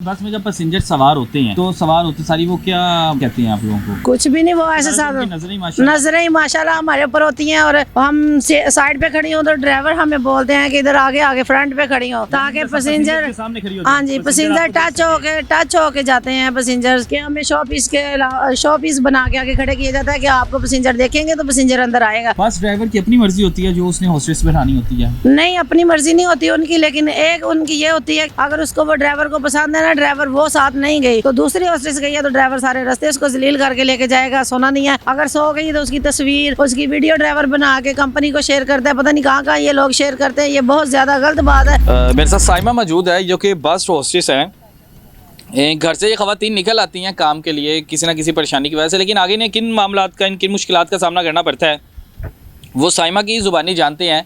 बस में जब पैसेंजर सवार होते हैं तो सवार होते सारी वो क्या कहते हैं आप लोगों को? कुछ भी नहीं, वो ऐसे साथ नजरें ही माशाल्लाह हमारे ऊपर होती हैं। और हम साइड पे खड़ी हो तो ड्राइवर हमें बोलते हैं कि इधर आगे आगे फ्रंट पे खड़ी हो, ताकि पैसेंजर हाँ जी पैसेंजर टच होके जाते हैं पैसेंजर के। हमें शॉपीस बना के आगे खड़े किया जाता है कि आपको पैसेंजर देखेंगे तो पैसेंजर अंदर आएगा। बस ड्राइवर की अपनी मर्जी होती है जो उसने हॉस्टेस बैठानी होती है? नहीं, अपनी मर्जी नहीं होती उनकी, लेकिन एक उनकी ये होती है अगर उसको वो ड्राइवर को पसंद है ना, ड्राइवर वो साथ नहीं गई तो दूसरी हॉस्टेस गई है तो ड्राइवर सारे रास्ते उसको जलील करके लेके जाएगा। सोना नहीं है, अगर सो गई तो उसकी तस्वीर उसकी वीडियो ड्राइवर बना के कंपनी को शेयर करता है। पता नहीं कहाँ ये लोग शेयर करते हैं, ये बहुत ज्यादा गलत बात है। मेरे साथ साइमा मौजूद है जो कि बस हॉस्टेस है। घर से ये खवातीन निकल आती हैं काम के लिए किसी ना किसी परेशानी की वजह से, लेकिन आगे ने किन मामलात का किन मुश्किलात का सामना करना पड़ता है वो साइमा की ज़ुबानी जानते हैं,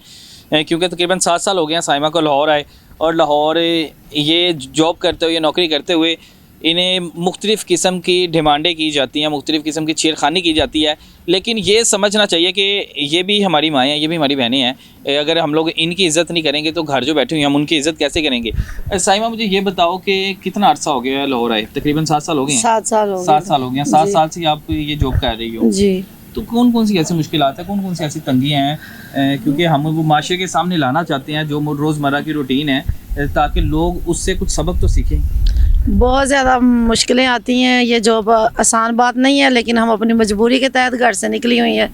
क्योंकि तकरीबन 7 साल हो गए हैं साइमा को लाहौर आए। और लाहौर ये जॉब करते हुए नौकरी करते हुए इन्हें मुख्तलिफ़ किस्म की डिमांडें की जाती हैं, मुख्तलिफ़ किस्म की छेड़खानी की जाती है। लेकिन ये समझना चाहिए कि ये भी हमारी माएँ हैं, ये भी हमारी बहनें हैं। अगर हम लोग इनकी इज़्ज़त नहीं करेंगे तो घर जो बैठे हुए हैं हम उनकी इज़्ज़त कैसे करेंगे? साइमा मुझे ये बताओ कि कितना अर्सा हो गया है लाहौर आए? तकरीबन 7 साल हो गए हैं। 7 साल हो गए। 7 साल हो गए हैं। 7 साल से आप ये जॉब कर रही हो जी। तो कौन कौन सी ऐसी मुश्किलात है, कौन कौन सी ऐसी तंगियाँ हैं? क्योंकि हम वो माशरे के सामने लाना चाहते हैं जो रोज़मर्रा की रूटीन है, ताकि लोग उससे कुछ सबक तो सीखें। बहुत ज़्यादा मुश्किलें आती हैं, ये जॉब आसान बात नहीं है, लेकिन हम अपनी मजबूरी के तहत घर से निकली हुई है,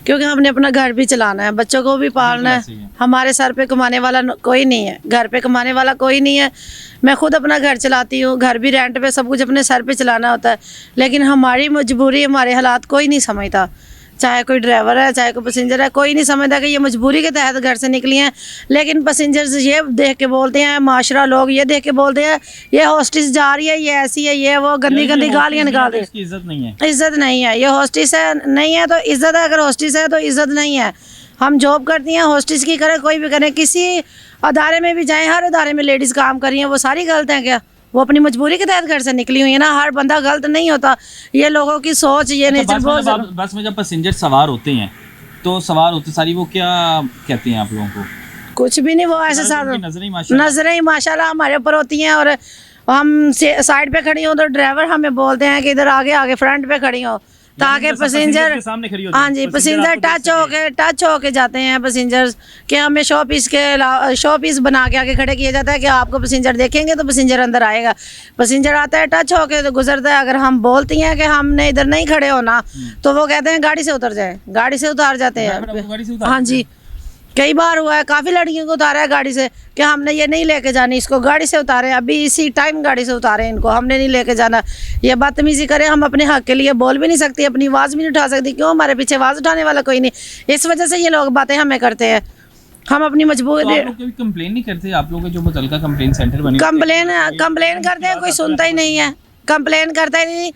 क्योंकि हमने अपना घर भी चलाना है, बच्चों को भी पालना है। हमारे सर पे कमाने वाला कोई नहीं है, घर पे कमाने वाला कोई नहीं है। मैं खुद अपना घर चलाती हूँ, घर भी रेंट पे, सब कुछ अपने सर पे चलाना होता है। लेकिन हमारी मजबूरी, हमारे हालात कोई नहीं समझता, चाहे कोई ड्राइवर है चाहे कोई पैसेंजर है, कोई नहीं समझता कि ये मजबूरी के तहत घर से निकली हैं। लेकिन पैसेंजर्स ये देख के बोलते हैं, माशरा लोग ये देख के बोलते हैं ये हॉस्टेस जा रही है, ये ऐसी है, ये वो गंदी गंदी गालियाँ निकाल रही है। इज्जत नहीं है, इज्जत नहीं है। ये हॉस्टेस है नहीं है तो इज्जत है, अगर हॉस्टेस है तो इज्जत नहीं है। हम जॉब करती हैं, हॉस्टेस की करें कोई भी करें, किसी अदारे में भी जाएं, हर अदारे में लेडीज़ काम कर रही हैं, वो सारी गलत हैं क्या? वो अपनी मजबूरी के तहत घर से निकली हुई है ना, हर बंदा गलत नहीं होता। ये लोगों की सोच ये नेचर बहुत। बस में जब पैसेंजर सवार होते हैं तो सवार होते सारी वो क्या कहते हैं आप लोगों को? कुछ भी नहीं, वो ऐसे साथ नजरें ही माशाल्लाह हमारे ऊपर होती हैं। और हम साइड पे खड़ी हो तो ड्राइवर हमें बोलते हैं कि इधर आगे आगे फ्रंट पे खड़ी हो, ताकि पैसेंजर हाँ जी पैसेंजर टच होके जाते हैं पैसेंजर के। हमें शॉपीस बना के आगे खड़े किया जाता है कि आपको पैसेंजर देखेंगे तो पैसेंजर अंदर आएगा। पैसेंजर आता है टच होके तो गुजरता है। अगर हम बोलती हैं कि हमने इधर नहीं खड़े होना तो वो कहते हैं गाड़ी से उतर जाए, गाड़ी से उतार जाते हैं। हाँ जी, कई बार हुआ है, काफ़ी लड़कियों को उतारा है गाड़ी से कि हमने ये नहीं लेके जानी, इसको गाड़ी से उतारे, अभी इसी टाइम गाड़ी से उतारे, इनको हमने नहीं लेके जाना। ये बदतमीजी करें, हम अपने हक के लिए बोल भी नहीं सकती, अपनी आवाज़ भी नहीं उठा सकती, क्यों? हमारे पीछे आवाज़ उठाने वाला कोई नहीं। इस वजह से ये लोग बातें हमें करते हैं। हम अपनी मजबूरी तो आप लोग कभी कंप्लेन नहीं करते? आप लोग जो मुतलका कंप्लेन सेंटर बने कंप्लेन करते हैं, कोई सुनता ही नहीं है। कंप्लेन करता ही नहीं,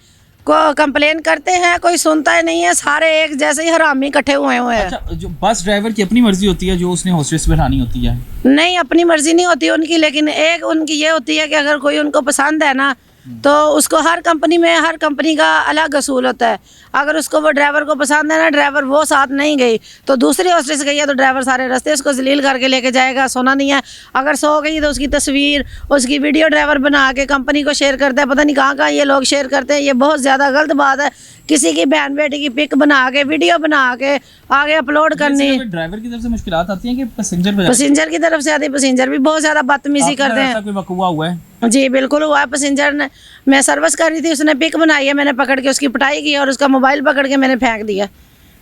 कंप्लेन करते हैं, कोई सुनता ही नहीं है। सारे एक जैसे ही हरामी इकट्ठे हुए हैं। अच्छा, जो बस ड्राइवर की अपनी मर्जी होती है जो उसने हॉस्टेस बैठानी होती है? नहीं, अपनी मर्जी नहीं होती उनकी, लेकिन एक उनकी ये होती है कि अगर कोई उनको पसंद है ना तो उसको हर कंपनी का अलग असूल होता है। अगर उसको वो ड्राइवर को पसंद है ना, ड्राइवर वो साथ नहीं गई तो दूसरी हॉस्टेस गई है तो ड्राइवर सारे रास्ते उसको जलील करके लेके जाएगा। सोना नहीं है, अगर सो गई तो उसकी तस्वीर उसकी वीडियो ड्राइवर बना के कंपनी को शेयर करता है। पता नहीं कहाँ ये लोग शेयर करते हैं, ये बहुत ज़्यादा गलत बात है। किसी की बहन बेटी की पिक बना के वीडियो बना के आगे अपलोड करनी। ड्राइवर की तरफ से मुश्किलात आती हैं कि पैसेंजर की तरफ से आती है? पैसेंजर भी बहुत ज़्यादा बदतमीजी करते हैं। कोई वक़्आ हुआ है? जी बिल्कुल हुआ है। पैसेंजर ने, मैं सर्विस कर रही थी, उसने पिक बनाई है, मैंने पकड़ के उसकी पिटाई की और उसका मोबाइल पकड़ के मैंने फेंक दिया।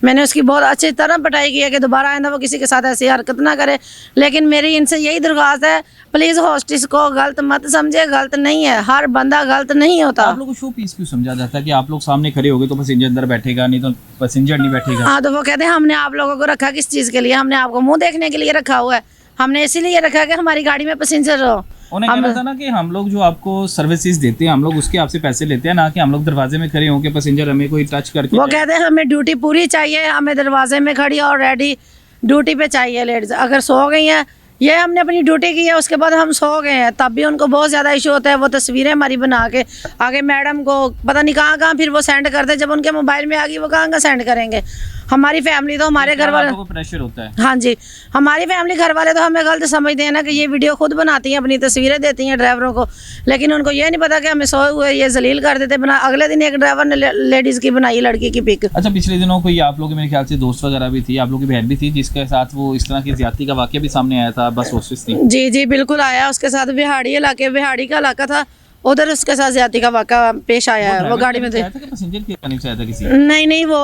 मैंने उसकी बहुत अच्छी तरह पिटाई की है कि दोबारा आइंदा वो किसी के साथ ऐसी हरकत ना करे। लेकिन मेरी इनसे यही दरख्वास्त है, प्लीज़ हॉस्टेस को गलत मत समझे, गलत नहीं है, हर बंदा गलत नहीं होता। आप लोगों को शो पीस क्यों समझा जाता है कि आप लोग सामने खड़े होगे तो पैसेंजर अंदर बैठेगा, नहीं तो पैसेंजर नहीं बैठेगा? हाँ, तो वो कहते हैं हमने आप लोगों को रखा किस चीज़ के लिए? हमने आपको मुँह देखने के लिए रखा हुआ है, हमने इसीलिए रखा है कि हमारी गाड़ी में पैसेंजर हो। उन्हें कहना था ना कि हम लोग जो आपको सर्विसेज देते हैं हम लोग उसके आपसे पैसे लेते हैं, ना कि हम लोग दरवाजे में खड़े होकर पैसेंजर हमें कोई टच करके। वो कहते हैं हमें ड्यूटी पूरी चाहिए, हमें दरवाजे में खड़ी और रेडी ड्यूटी पे चाहिए लेडीज। अगर सो गई हैं, ये हमने अपनी ड्यूटी की है, उसके बाद हम सो गए हैं, तब भी उनको बहुत ज़्यादा इशू होता है। वो तस्वीरें हमारी बना के आगे मैडम को पता नहीं कहाँ फिर वो सेंड करते, जब उनके मोबाइल में आ गई वो कहाँ सेंड करेंगे। हमारी फैमिली तो हमारे घर वाले आपको प्रेशर होता है। हाँ जी, हमारी फैमिली घर वाले तो हमें गलत समझते हैं ना कि ये वीडियो खुद बनाती हैं, अपनी तस्वीरें देती हैं ड्राइवरों को, लेकिन उनको ये नहीं पता कि हमें सोए हुए ये जलील कर देते। बना अगले दिन एक ड्राइवर ने लेडीज़ की बनाई, लड़की की पिक। अच्छा, पिछले दिनों कोई आप लोग के मेरे ख्याल से दोस्त वगैरह भी थी, आप लोग की बहन भी थी, जिसके साथ वो इस तरह की ज्यादती का वाकया भी सामने आया था, बस होस्टेस थी। जी जी बिल्कुल आया, उसके साथ बिहाड़ी इलाके, बिहाड़ी का इलाका था, उधर उसके साथ ज्यादती का वाकया पेश आया है। वो गाड़ी में थे, पैसेंजर की जानिब से आया था किसी? नहीं वो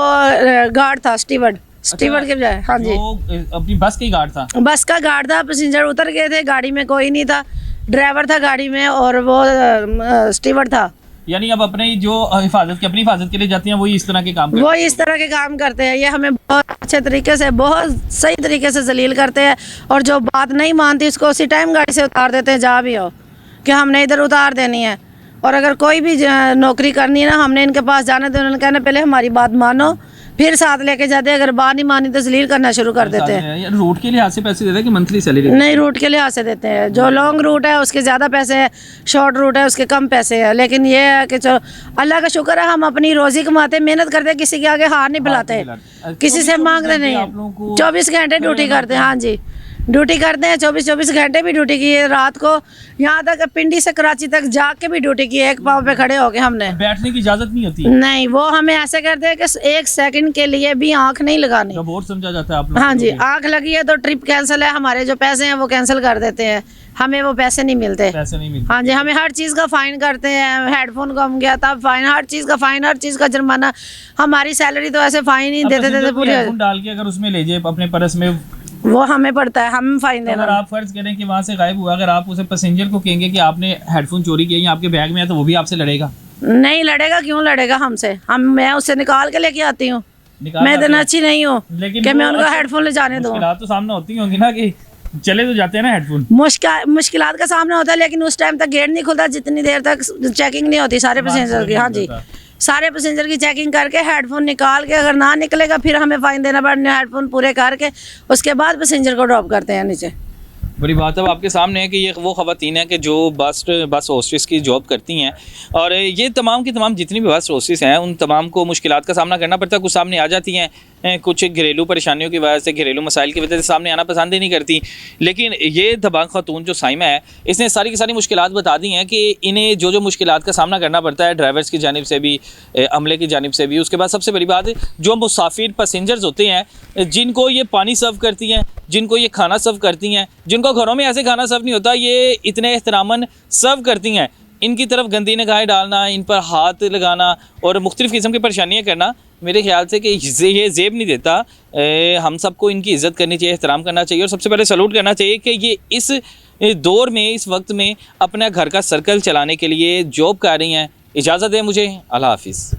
गार्ड था, स्टीवर्ड के बजाय। हाँ जी, अपनी बस का ही गार्ड था। बस का गार्ड था, पैसेंजर उतर गए थे, गाड़ी में कोई नहीं था, ड्राइवर था गाड़ी में और वो स्टीवर्ड था। यानी अब अपने जो अपनी हिफाजत के लिए जाती हैं वही इस तरह के काम करते वो इस तरह के काम करते हैं। ये हमें बहुत अच्छे तरीके से, बहुत सही तरीके से जलील करते हैं, और जो बात नहीं मानती उसको उसी टाइम गाड़ी से उतार देते हैं, जहाँ भी हो कि हमने इधर उतार देनी है। और अगर कोई भी नौकरी करनी है ना, हमने इनके पास जाना तो उन्होंने कहना पहले हमारी बात मानो, फिर साथ लेके जाते हैं। अगर बात नहीं मानी तो जलील करना शुरू कर देते हैं। रूट के लिहाज से पैसे देते हैं कि मंथली सैलरी? नहीं, रूट के लिहाज से देते हैं। जो लॉन्ग रूट है उसके ज़्यादा पैसे हैं, शॉर्ट रूट है उसके कम पैसे हैं। लेकिन ये है कि चलो अल्लाह का शुक्र है, हम अपनी रोज़ी कमाते, मेहनत करते, किसी के आगे हार नहीं फैलाते, किसी से मांगते नहीं है। 24 घंटे ड्यूटी करते हैं। हाँ जी, ड्यूटी करते हैं, 24 घंटे भी ड्यूटी की है। रात को यहाँ तक पिंडी से कराची तक जाग के भी ड्यूटी की है, एक पाँव पे खड़े होके हमने। बैठने की इजाजत नहीं होती? नहीं, वो हमें ऐसे करते हैं कि 1 सेकंड के लिए भी आंख नहीं लगानी। बहुत समझा जाता है आप लोग? हाँ जी, आंख लगी है तो ट्रिप कैंसिल है, हमारे जो पैसे हैं वो कैंसिल कर देते हैं, हमें वो पैसे नहीं मिलते। हाँ जी, हमें हर चीज़ का फ़ाइन करते हैं। हेडफोन गुम गया तब फाइन, हर चीज़ का फ़ाइन, हर चीज़ का जुर्माना। हमारी सैलरी तो ऐसे फ़ाइन ही देते पूरे डाल के अगर उसमें ले जाए अपने पर्स में, वो हमें पड़ता है, हम फाइन देना। अगर आप फर्ज करें कि वहाँ से गायब हुआ, अगर आप उसे पैसेंजर को कहेंगे कि आपने हेडफोन चोरी किया या आपके बैग में है, तो वो भी आपसे लड़ेगा? नहीं लड़ेगा, क्यों लड़ेगा हमसे? मैं उससे निकाल के लेके आती हूँ। मैं इतना अच्छी नहीं हूँ कि मैं उनको हेडफोन ले जाने दूँ। तो सामने होती होंगी ना कि चले तो जाते हैं ना हेडफोन। मुश्किलात का सामना होता है, लेकिन उस टाइम तक गेट नहीं खुलता जितनी देर तक चेकिंग नहीं होती सारे पैसेंजर की। हाँ जी, सारे पैसेंजर की चेकिंग करके हेडफोन निकाल के, अगर ना निकलेगा फिर हमें फ़ाइन देना पड़ेगा। हेडफोन पूरे करके उसके बाद पैसेंजर को ड्रॉप करते हैं नीचे। बड़ी बात अब आपके सामने है कि ये वो ख़वातीन हैं कि जो बस होस्टेस की जॉब करती हैं, और ये तमाम की तमाम जितनी भी बस होस्टेस हैं उन तमाम को मुश्किलात का सामना करना पड़ता है। कुछ सामने आ जाती हैं, कुछ घरेलू परेशानियों की वजह से, घरेलू मसाइल की वजह से सामने आना पसंद ही नहीं करती। लेकिन ये दबांग खातून जो साइमा है, इसने सारी की सारी मुश्किलात बता दी हैं कि इन्हें जो जो मुश्किलात का सामना करना पड़ता है ड्राइवर्स की जानिब से भी, अमले की जानिब से भी। उसके बाद सबसे बड़ी बात, जो मुसाफिर पैसेंजर्स होते हैं, जिनको ये पानी सर्व करती हैं, जिनको ये खाना सर्व करती हैं, जिनको घरों में ऐसे खाना सर्व नहीं होता, ये इतने एहतरामन सर्व करती हैं, इनकी तरफ गंदी निगाहें डालना, इन पर हाथ लगाना और मुख्तलिफ़ किस्म की परेशानियाँ करना, मेरे ख्याल से कि ये ज़ेब नहीं देता। हम सबको इनकी इज़्ज़त करनी चाहिए, एहतराम करना चाहिए, और सबसे पहले सलूट करना चाहिए कि ये इस दौर में, इस वक्त में अपने घर का सर्कल चलाने के लिए जॉब कर रही हैं। इजाज़त दें मुझे, अल्लाह हाफिज़।